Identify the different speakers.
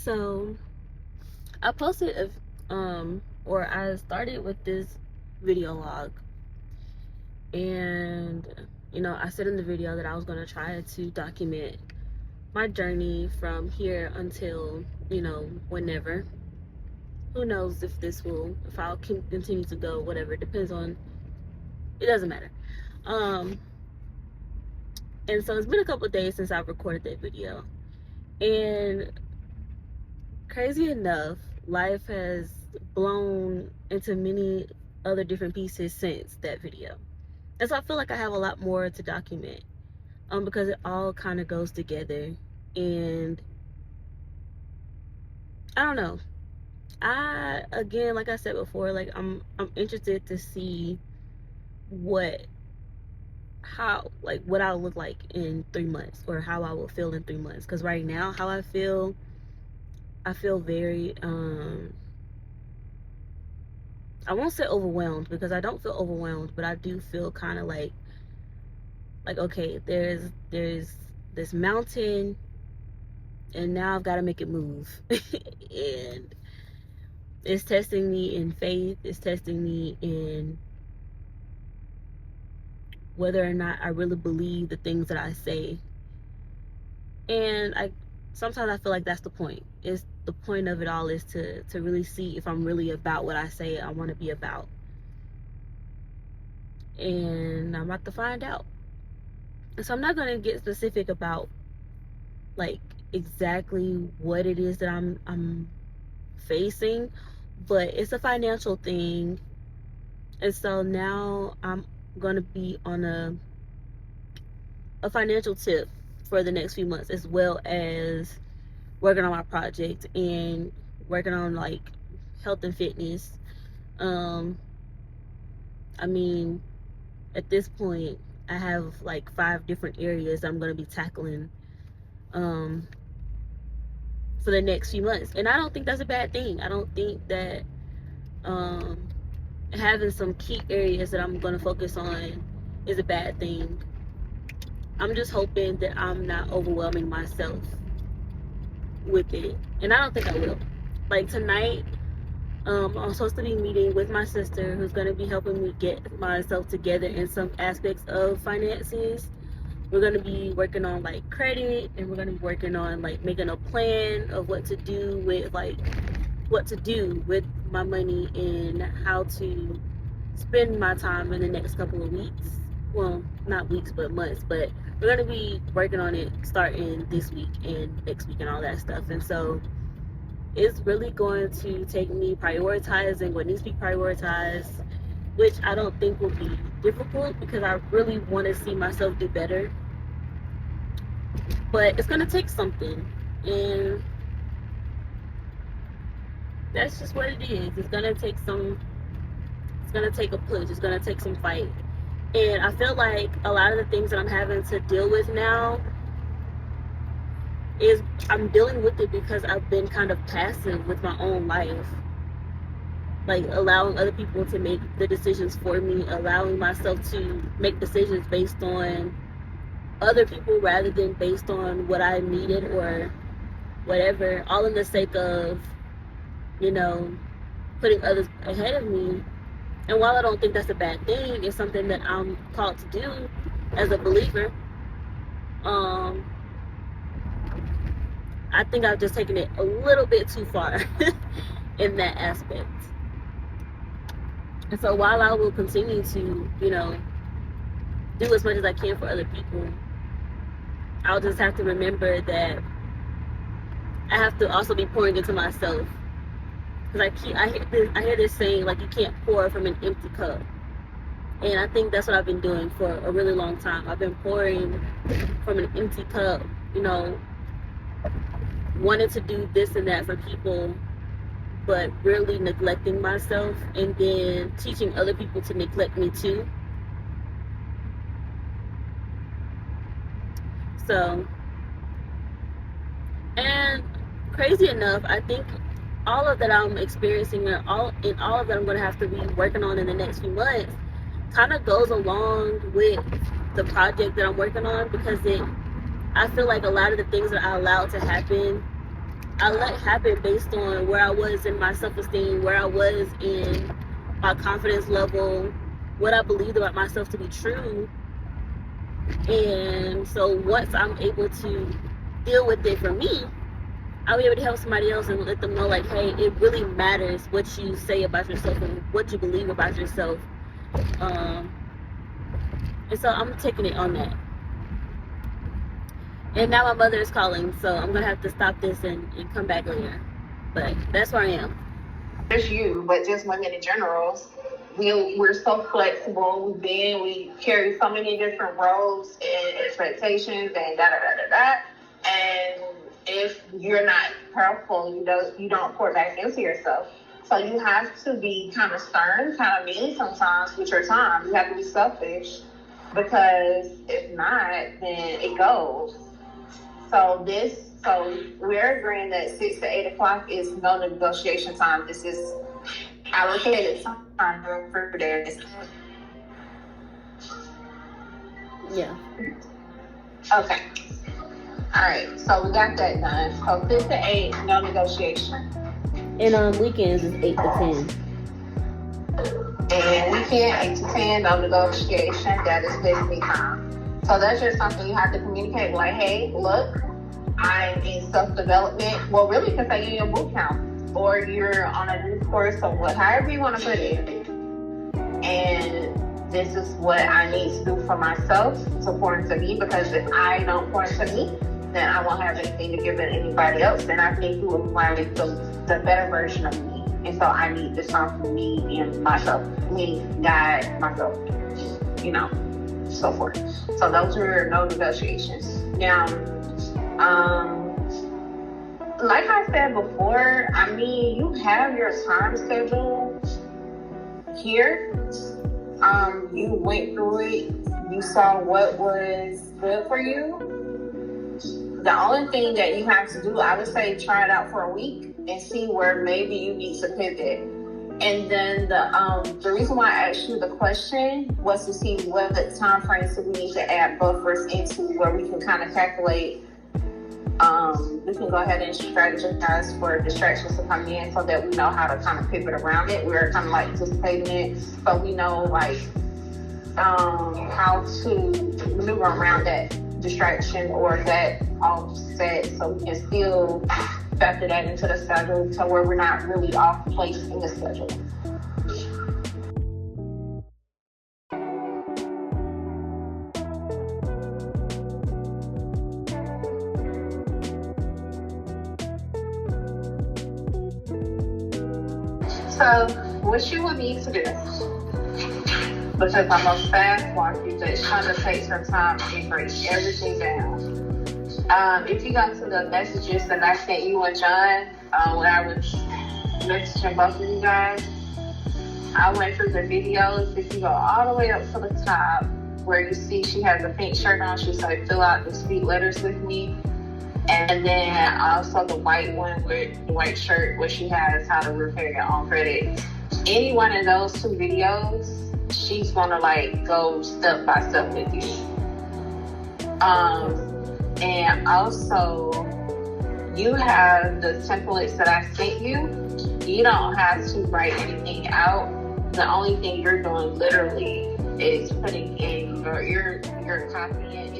Speaker 1: So I posted or I started with this video log, and I said in the video that I was going to try to document my journey from here until whenever. Who knows if I'll continue to go, whatever. It depends on, it doesn't matter. um and so it's been a couple of days since I've recorded that video, and crazy enough, life has blown into many other different pieces since that video. And so I feel like I have a lot more to document, because it all kind of goes together. And I don't know. I, again, like I said before, like I'm interested to see what what I'll look like in 3 months, or how I will feel in 3 months. Because right now, how I feel very I won't say overwhelmed, because I don't feel overwhelmed, but I do feel kind of like okay, there's this mountain, and now I've got to make it move. And it's testing me in faith. It's testing me in whether or not I really believe the things that I say. And I sometimes I feel like that's the point. Is the point of it all is to really see if I'm really about what I say I want to be about. And I'm about to find out. So I'm not going to get specific about like exactly what it is that I'm facing, but it's a financial thing. And so now I'm going to be on a financial tip for the next few months, as well as working on my project and working on like health and fitness. um I mean, at this point, I have like 5 different areas I'm going to be tackling um for the next few months, and I don't think that's a bad thing. I don't think that um having some key areas that I'm going to focus on is a bad thing. I'm just hoping that I'm not overwhelming myself with it, and I don't think I will. Like tonight, I'm supposed to be meeting with my sister, who's going to be helping me get myself together in some aspects of finances. We're going to be working on like credit, and we're going to be working on like making a plan of what to do with my money, and how to spend my time in the next couple of weeks. Well, not weeks, but months. But we're going to be working on it starting this week and next week and all that stuff. And so it's really going to take me prioritizing what needs to be prioritized, which I don't think will be difficult, because I really want to see myself do better. But it's going to take something, and that's just what it is. It's going to take a push. It's going to take some fight. And I feel like a lot of the things that I'm having to deal with now is I'm dealing with it because I've been kind of passive with my own life. Like allowing other people to make the decisions for me, allowing myself to make decisions based on other people rather than based on what I needed or whatever, all in the sake of, putting others ahead of me. And while I don't think that's a bad thing, it's something that I'm called to do as a believer. I think I've just taken it a little bit too far in that aspect. And so while I will continue to, do as much as I can for other people, I'll just have to remember that I have to also be pouring into myself. Because I hear this saying, like, you can't pour from an empty cup. And I think that's what I've been doing for a really long time. I've been pouring from an empty cup, wanting to do this and that for people, but really neglecting myself, and then teaching other people to neglect me too. So, and crazy enough, I think all of that I'm experiencing, and all of that I'm going to have to be working on in the next few months, kind of goes along with the project that I'm working on, because I feel like a lot of the things that I allowed to happen I let happen based on where I was in my self-esteem, where I was in my confidence level, what I believed about myself to be true. And so once I'm able to deal with it for me, I'll be able to help somebody else and let them know, like, hey, it really matters what you say about yourself and what you believe about yourself. And so I'm taking it on that. And now my mother is calling, so I'm gonna have to stop this and come back later. But that's where I am.
Speaker 2: Just you, but just women in general. We're so flexible. We carry so many different roles and expectations and da da da da da. And if you're not careful, you don't pour back into yourself. So you have to be kind of stern, kind of mean sometimes with your time. You have to be selfish, because if not, then it goes. So we're agreeing that 6 to 8 o'clock is no negotiation time. This is allocated time for this.
Speaker 1: Yeah.
Speaker 2: Okay. All right. So we got that done. So 6 to 8, no negotiation.
Speaker 1: And on weekends is 8 to
Speaker 2: 10. And weekend 8 to 10, no negotiation. That is busy time. So that's just something you have to communicate. Like, hey, look, I'm in self-development. Well, really, because you're in your boot camp, or you're on a new course, or however you want to put it. And this is what I need to do for myself to pour into me, because if I don't pour into me, then I won't have anything to give to anybody else. And I think you will find the better version of me. And so I need this time for me and myself, me, God, myself, so forth. So those are no negotiations. Now, like I said before, you have your time schedule here. You went through it. You saw what was good for you. The only thing that you have to do, I would say, try it out for a week and see where maybe you need to pivot. And then the reason why I asked you the question was to see what time frames do we need to add buffers into, where we can kind of calculate. We can go ahead and strategize for distractions to come in, so that we know how to kind of pivot around it. We're kind of like anticipating it, but we know how to maneuver around that distraction or that offset, so we can still factor that into the schedule to where we're not really off place in the schedule. So what you would need to do, because I'm a fast walk, you just kind of take some time and break everything down. If you go to the messages that I sent you and John, when I was messaging both of you guys, I went through the videos. If you go all the way up to the top, where you see she has a pink shirt on, she said, fill out the sweet letters with me. And then also the white one with the white shirt, where she has how to repair your own credit. Any one of those 2 videos, she's gonna go step by step with you. And also, you have the templates that I sent you. You don't have to write anything out. The only thing you're doing literally is putting in you're copying